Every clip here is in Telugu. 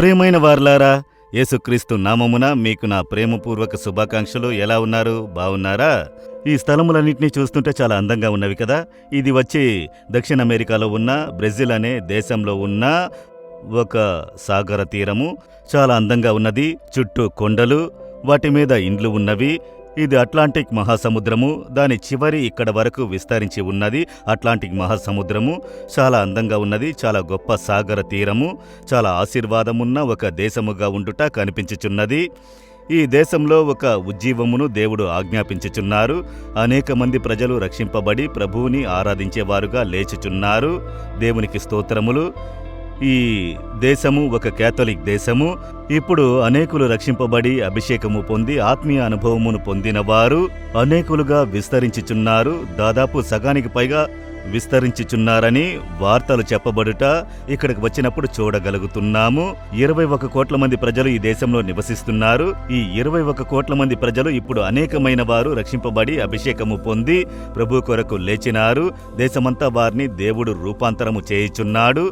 ప్రియమైన వారలారా, యేసుక్రీస్తు నామమున మీకు నా ప్రేమపూర్వక శుభాకాంక్షలు. ఎలా ఉన్నారు? బాగున్నారా? ఈ స్థలములన్నింటినీ చూస్తుంటే చాలా అందంగా ఉన్నవి కదా. ఇది వచ్చి దక్షిణ అమెరికాలో ఉన్న బ్రెజిల్ అనే దేశంలో ఉన్న ఒక సాగర తీరము. చాలా అందంగా ఉన్నది. చుట్టూ కొండలు, వాటి మీద ఇండ్లు ఉన్నవి. ఇది అట్లాంటిక్ మహాసముద్రము. దాని చివరి ఇక్కడ వరకు విస్తరించి ఉన్నది. అట్లాంటిక్ మహాసముద్రము చాలా అందంగా ఉన్నది. చాలా గొప్ప సాగర తీరము. చాలా ఆశీర్వాదమున్న ఒక దేశముగా ఉండుట కనిపించుచున్నది. ఈ దేశంలో ఒక ఉజ్జీవమును దేవుడు ఆజ్ఞాపించుచున్నారు. అనేక మంది ప్రజలు రక్షింపబడి ప్రభువుని ఆరాధించేవారుగా లేచుచున్నారు. దేవునికి స్తోత్రములు. ఈ దేశము ఒక కేథలిక్ దేశము. ఇప్పుడు అనేకులు రక్షింపబడి అభిషేకము పొంది ఆత్మీయ అనుభవమును పొందిన వారు అనేకులుగా విస్తరించుచున్నారు. దాదాపు సగానికి పైగా విస్తరించుచున్నారని వార్తలు చెప్పబడుట ఇక్కడికి వచ్చినప్పుడు చూడగలుగుతున్నాము. 21 కోట్ల మంది ప్రజలు ఈ దేశంలో నివసిస్తున్నారు. ఈ 21 కోట్ల మంది ప్రజలు ఇప్పుడు అనేకమైన వారు రక్షింపబడి అభిషేకము పొంది ప్రభు కొరకు లేచినారు. దేశమంతా వారిని దేవుడు రూపాంతరము చేయుచున్నాడు.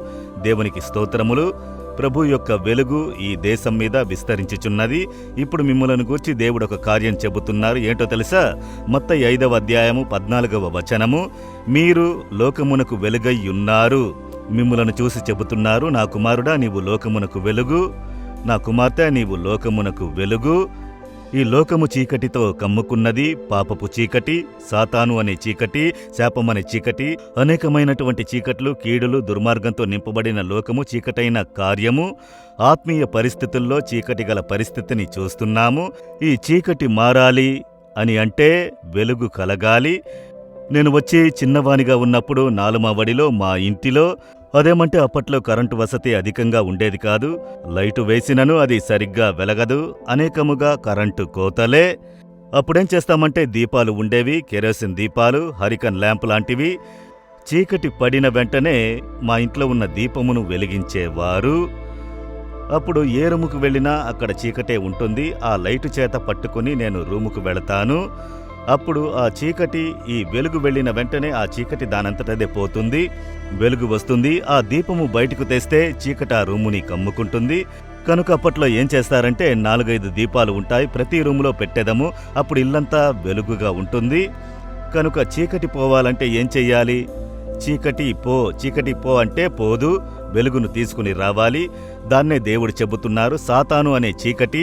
దేవునికి స్తోత్రములు. ప్రభు యొక్క వెలుగు ఈ దేశం మీద విస్తరించుచున్నది. ఇప్పుడు మిమ్మలను గూర్చి దేవుడు ఒక కార్యం చెబుతున్నారు. ఏంటో తెలుసా? మత్తయి 5వ అధ్యాయము 14వ వచనము, మీరు లోకమునకు వెలుగయ్యున్నారు. మిమ్ములను చూసి చెబుతున్నారు, నా కుమారుడా నీవు లోకమునకు వెలుగు, నా కుమార్తె నీవు లోకమునకు వెలుగు. ఈ లోకము చీకటితో కమ్ముకున్నది. పాపపు చీకటి, సాతాను అనే చీకటి, శాపమనే చీకటి, అనేకమైనటువంటి చీకట్లు, కీడులు, దుర్మార్గంతో నింపబడిన లోకము, చీకటైన కార్యము. ఆత్మీయ పరిస్థితుల్లో చీకటి గల పరిస్థితిని చూస్తున్నాము. ఈ చీకటి మారాలి అని అంటే వెలుగు కలగాలి. నేను వచ్చి చిన్నవానిగా ఉన్నప్పుడు 4వ వడిలో మా ఇంటిలో అదేమంటే అప్పట్లో కరెంటు వసతి అధికంగా ఉండేది కాదు. లైటు వేసినను అది సరిగ్గా వెలగదు. అనేకముగా కరెంటు కోతలే. అప్పుడేం చేస్తామంటే దీపాలు ఉండేవి, కెరోసిన్ దీపాలు, హరికన్ ల్యాంప్ లాంటివి. చీకటి పడిన వెంటనే మా ఇంట్లో ఉన్న దీపమును వెలిగించేవారు. అప్పుడు ఏ రూముకు వెళ్ళినా అక్కడ చీకటే ఉంటుంది. ఆ లైటు చేత పట్టుకుని నేను రూముకు వెళతాను. అప్పుడు ఆ చీకటి, ఈ వెలుగు వెళ్ళిన వెంటనే ఆ చీకటి దానంతటదే పోతుంది. వెలుగు వస్తుంది. ఆ దీపము బయటకు తెస్తే చీకటి ఆ రూముని కమ్ముకుంటుంది. కనుక అప్పట్లో ఏం చేస్తారంటే 4-5 దీపాలు ఉంటాయి. ప్రతి రూములో పెట్టేదము. అప్పుడు ఇల్లంతా వెలుగుగా ఉంటుంది. కనుక చీకటి పోవాలంటే ఏం చెయ్యాలి? చీకటి పో అంటే పోదు. వెలుగును తీసుకుని రావాలి. దాన్నే దేవుడు చెబుతున్నారు. సాతాను అనే చీకటి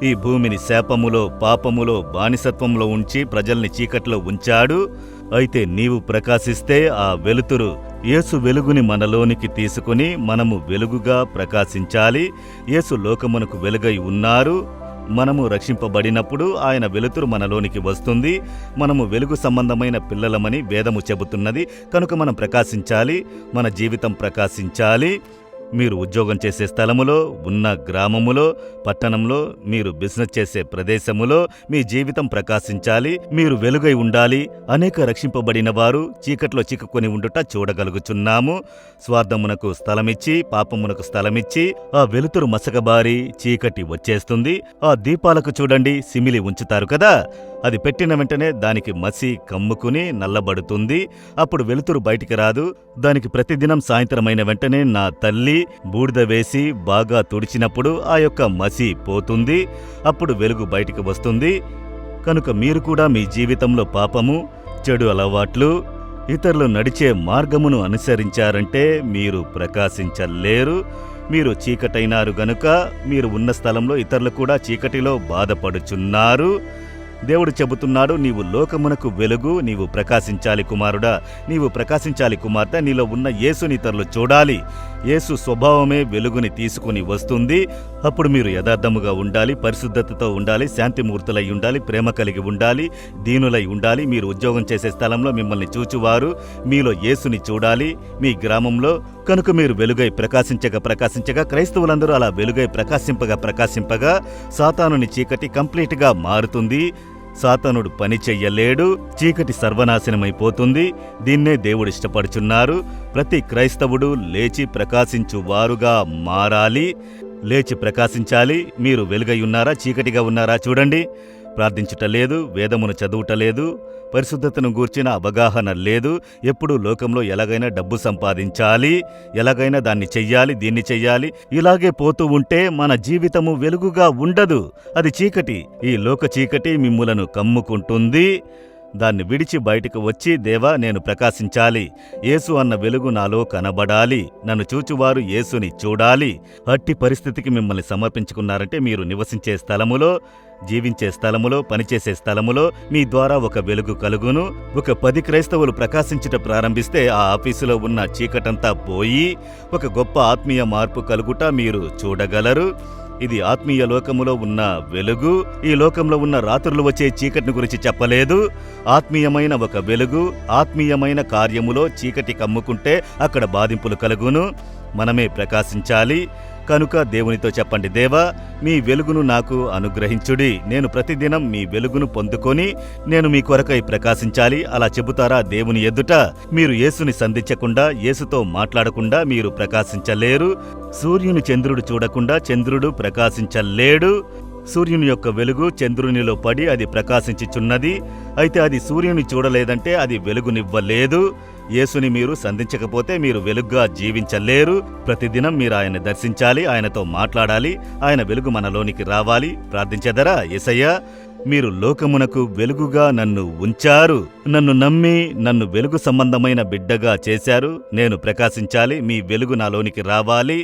ఈ భూమిని శాపములో, పాపములో, బానిసత్వంలో ఉంచి ప్రజల్ని చీకటిలో ఉంచాడు. అయితే నీవు ప్రకాశిస్తే ఆ వెలుతురు, యేసు వెలుగుని మనలోనికి తీసుకుని మనము వెలుగుగా ప్రకాశించాలి. యేసు లోకమునకు వెలుగై ఉన్నారు. మనము రక్షింపబడినప్పుడు ఆయన వెలుతురు మనలోనికి వస్తుంది. మనము వెలుగు సంబంధమైన పిల్లలమని వేదము చెబుతున్నది. కనుక మనం ప్రకాశించాలి. మన జీవితం ప్రకాశించాలి. మీరు ఉద్యోగం చేసే స్థలములో, ఉన్న గ్రామములో, పట్టణంలో, మీరు బిజినెస్ చేసే ప్రదేశములో మీ జీవితం ప్రకాశించాలి. మీరు వెలుగై ఉండాలి. అనేక రక్షింపబడిన వారు చీకట్లో చిక్కుకొని ఉండుట చూడగలుగుచున్నాము. స్వార్థమునకు స్థలమిచ్చి, పాపమునకు స్థలమిచ్చి ఆ వెలుతురు మసకబారి చీకటి వచ్చేస్తుంది. ఆ దీపాలకు చూడండి, సిమిలి ఉంచుతారు కదా. అది పెట్టిన వెంటనే దానికి మసి కమ్ముకుని నల్లబడుతుంది. అప్పుడు వెలుతురు బయటికి రాదు. దానికి ప్రతిదినం సాయంత్రమైన వెంటనే నా తల్లి బూడిద వేసి బాగా తుడిచినప్పుడు ఆ యొక్క మసి పోతుంది. అప్పుడు వెలుగు బయటికి వస్తుంది. కనుక మీరు కూడా మీ జీవితంలో పాపము, చెడు అలవాట్లు, ఇతరులు నడిచే మార్గమును అనుసరించారంటే మీరు ప్రకాశించలేరు. మీరు చీకటైనారు గనుక మీరు ఉన్న స్థలంలో ఇతరులు కూడా చీకటిలో బాధపడుచున్నారు. దేవుడు చెబుతున్నాడు, నీవు లోకమునకు వెలుగు, నీవు ప్రకాశించాలి కుమారుడా, నీవు ప్రకాశించాలి కుమార్తె. నీలో ఉన్న యేసుని ఇతరులు చూడాలి. యేసు స్వభావమే వెలుగుని తీసుకుని వస్తుంది. అప్పుడు మీరు యథార్థముగా ఉండాలి, పరిశుద్ధతతో ఉండాలి, శాంతిమూర్తులై ఉండాలి, ప్రేమ కలిగి ఉండాలి, దీనులై ఉండాలి. మీరు ఉద్యోగం చేసే స్థలంలో మిమ్మల్ని చూచువారు మీలో యేసుని చూడాలి. మీ గ్రామంలో కనుక మీరు వెలుగై ప్రకాశించగా క్రైస్తవులందరూ అలా వెలుగై ప్రకాశింపగా సాతానుని చీకటి కంప్లీట్గా మారుతుంది. సాతానుడు పని చెయ్యలేడు. చీకటి సర్వనాశనమైపోతుంది. దీన్నే దేవుడు ఇష్టపడుచున్నారు. ప్రతి క్రైస్తవుడు లేచి ప్రకాశించువారుగా మారాలి. లేచి ప్రకాశించాలి. మీరు వెలుగై ఉన్నారా, చీకటిగా ఉన్నారా చూడండి. ప్రార్థించుట లేదు, వేదమును చదువుట లేదు, పరిశుద్ధతను గూర్చిన అవగాహన లేదు. ఎప్పుడూ లోకంలో ఎలాగైనా డబ్బు సంపాదించాలి, ఎలాగైనా దాన్ని చెయ్యాలి, దీన్ని చెయ్యాలి. ఇలాగే పోతూ ఉంటే మన జీవితము వెలుగుగా ఉండదు. అది చీకటి. ఈ లోక చీకటి మిమ్ములను కమ్ముకుంటుంది. దాన్ని విడిచి బయటకు వచ్చి, దేవా, నేను ప్రకాశించాలి, యేసు అన్న వెలుగు నాలో కనబడాలి, నన్ను చూచువారు యేసుని చూడాలి. అట్టి పరిస్థితికి మిమ్మల్ని సమర్పించుకున్నారంటే మీరు నివసించే స్థలములో, జీవించే స్థలములో, పనిచేసే స్థలములో మీ ద్వారా ఒక వెలుగు కలుగును. ఒక 10 క్రైస్తవులు ప్రకాశించుట ప్రారంభిస్తే ఆ ఆఫీసులో ఉన్న చీకటంతా పోయి ఒక గొప్ప ఆత్మీయ మార్పు కలుగుట మీరు చూడగలరు. ఇది ఆత్మీయ లోకములో ఉన్న వెలుగు. ఈ లోకంలో ఉన్న రాత్రులు వచ్చే చీకటిని గురించి చెప్పలేదు. ఆత్మీయమైన ఒక వెలుగు, ఆత్మీయమైన కార్యములో చీకటి కమ్ముకుంటే అక్కడ బాధింపులు కలుగును. మనమే ప్రకాశించాలి. కనుక దేవునితో చెప్పండి, దేవా, మీ వెలుగును నాకు అనుగ్రహించుడి. నేను ప్రతిదినం మీ వెలుగును పొందుకొని నేను మీ కొరకై ప్రకాశించాలి. అలా చెబుతారా దేవుని ఎదుట? మీరు యేసుని సంధించకుండా, యేసుతో మాట్లాడకుండా మీరు ప్రకాశించలేరు. సూర్యుని చంద్రుడు చూడకుండా చంద్రుడు ప్రకాశించలేడు. సూర్యుని యొక్క వెలుగు చంద్రునిలో పడి అది ప్రకాశించుచున్నది. అయితే అది సూర్యుని చూడలేదంటే అది వెలుగునివ్వలేదు. యేసుని మీరు సంధించకపోతే మీరు వెలుగ్గా జీవించలేరు. ప్రతిదినం మీరు ఆయన్ని దర్శించాలి, ఆయనతో మాట్లాడాలి, ఆయన వెలుగు మనలోనికి రావాలి. ప్రార్థించెదరా? యేసయ్యా, మీరు లోకమునకు వెలుగుగా నన్ను ఉంచారు. నన్ను నమ్మి నన్ను వెలుగు సంబంధమైన బిడ్డగా చేశారు. నేను ప్రకాశించాలి, మీ వెలుగు నాలోనికి రావాలి.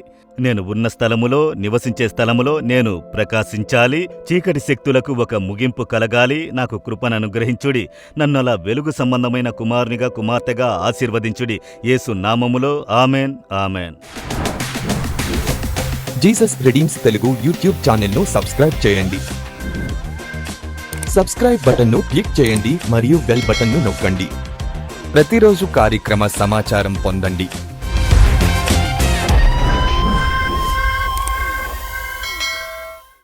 నేను ఉన్న స్థలములో, నివసించే స్థలములో నేను ప్రకాశించాలి. చీకటి శక్తులకు ఒక ముగింపు కలగాలి. నాకు కృపను అనుగ్రహించుడి. నన్ను అలా వెలుగు సంబంధమైన కుమారునిగా, కుమార్తెగా ఆశీర్వదించుడి. యేసు నామములో amen, amen. Jesus redeems Telugu YouTube ఛానల్ను సబ్స్క్రైబ్ చేయండి. సబ్స్క్రైబ్ బటన్ను క్లిక్ చేయండి మరియు బెల్ బటన్ను నొక్కండి. ప్రతిరోజు కార్యక్రమ సమాచారం పొందండి.